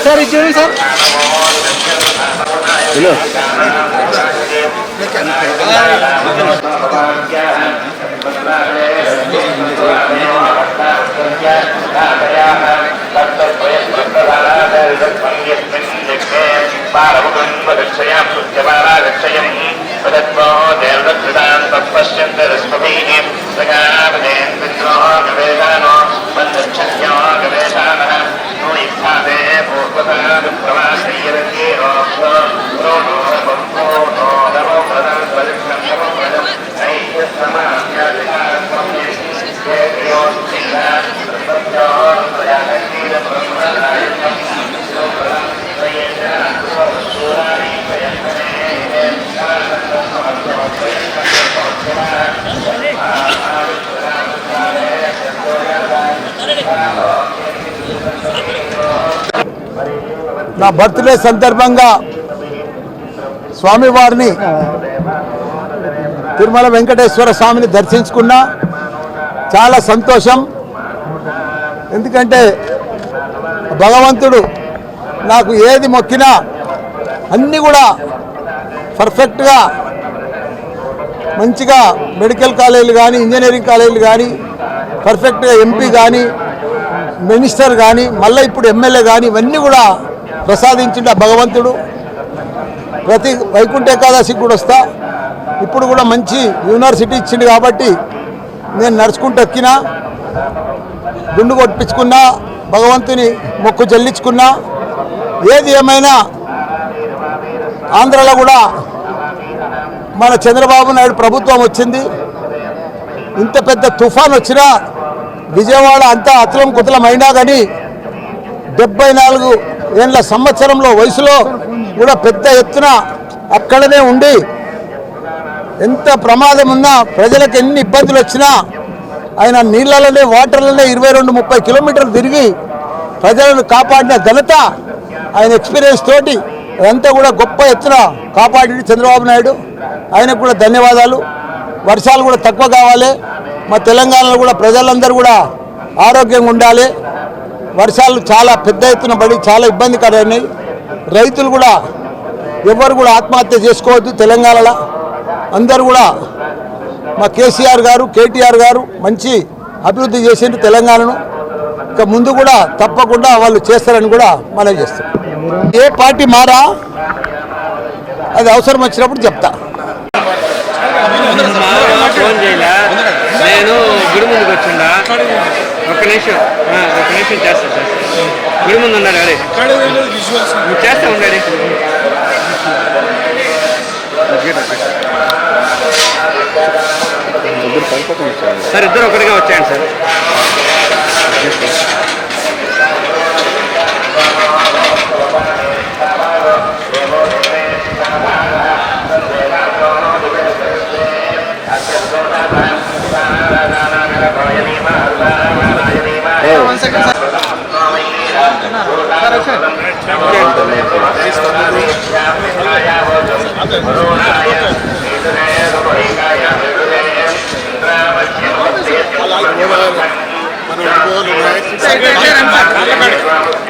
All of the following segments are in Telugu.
సార్ ఇచ్చేయండి సార్. నా బర్త్డే సందర్భంగా స్వామివారిని తిరుమల వెంకటేశ్వర స్వామిని దర్శించుకున్నా. చాలా సంతోషం. ఎందుకంటే భగవంతుడు నాకు ఏది మొక్కినా అన్నీ కూడా పర్ఫెక్ట్గా మంచిగా మెడికల్ కాలేజీలు కానీ ఇంజనీరింగ్ కాలేజీలు కానీ పర్ఫెక్ట్గా ఎంపీ కానీ మినిస్టర్ కానీ మళ్ళీ ఇప్పుడు ఎమ్మెల్యే కానీ ఇవన్నీ కూడా ప్రసాదించిండు ఆ భగవంతుడు. ప్రతి వైకుంఠ ఏకాదశికి కూడా వస్తా. ఇప్పుడు కూడా మంచి యూనివర్సిటీ ఇచ్చిండు కాబట్టి నేను నడుచుకుంటూ ఎక్కినా, గుండు కొట్టించుకున్నా, భగవంతుని మొక్కు చెల్లించుకున్నా. ఏది ఏమైనా ఆంధ్రలో కూడా మన చంద్రబాబు నాయుడు ప్రభుత్వం వచ్చింది. ఇంత పెద్ద తుఫాన్ వచ్చినా విజయవాడ అంతా అతలం కుతలం అయినా కానీ 74 ఏళ్ళ సంవత్సరంలో వయసులో కూడా పెద్ద ఎత్తున అక్కడనే ఉండి ఎంత ప్రమాదం ఉన్నా ప్రజలకు ఎన్ని ఇబ్బందులు వచ్చినా ఆయన నీళ్ళలోనే వాటర్లోనే 22-30 కిలోమీటర్లు తిరిగి ప్రజలను కాపాడిన ఘనత ఆయన ఎక్స్పీరియన్స్ తోటి అదంతా కూడా గొప్ప ఎత్తున కాపాడి చంద్రబాబు నాయుడు. ఆయనకు కూడా ధన్యవాదాలు. వర్షాలు కూడా తక్కువ కావాలి. మా తెలంగాణలో కూడా ప్రజలందరూ కూడా ఆరోగ్యంగా ఉండాలి. వర్షాలు చాలా పెద్ద ఎత్తున పడి చాలా ఇబ్బందికరమైనాయి. రైతులు కూడా ఎవరు కూడా ఆత్మహత్య చేసుకోవద్దు. తెలంగాణలో అందరూ కూడా మా కేసీఆర్ గారు కేటీఆర్ గారు మంచి అభివృద్ధి చేసిండ్రు తెలంగాణను. ఇక ముందు కూడా తప్పకుండా వాళ్ళు చేస్తారని కూడా మనం చేస్తాం. ఏ పార్టీ మారా అది అవసరం వచ్చినప్పుడు చెప్తా. నేను గుడి ముందుకు వచ్చిండా ఒక్క నిమిషం చేస్తా. గుడి ముందు ఉన్నాడు అదే చేస్తా ఉండాలి. సార్ ఇద్దరు ఒకటిగా వచ్చాయండి సార్.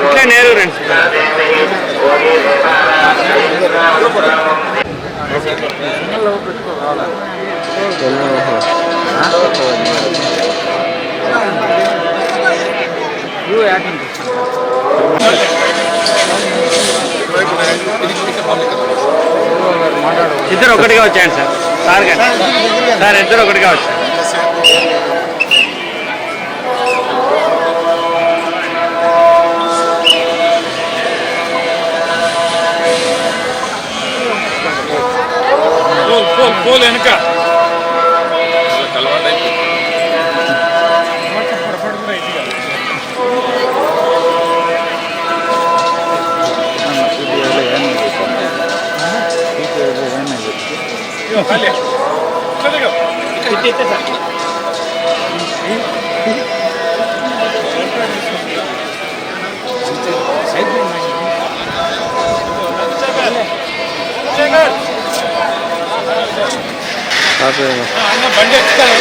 ఇట్లా నేరు రండి. ఇద్దరు ఒకటిగా వచ్చాయండి సార్. సార్ ఇద్దరు ఒకటిగా వచ్చారు. పోల్ వెనక బండి ఎక్కుతారు.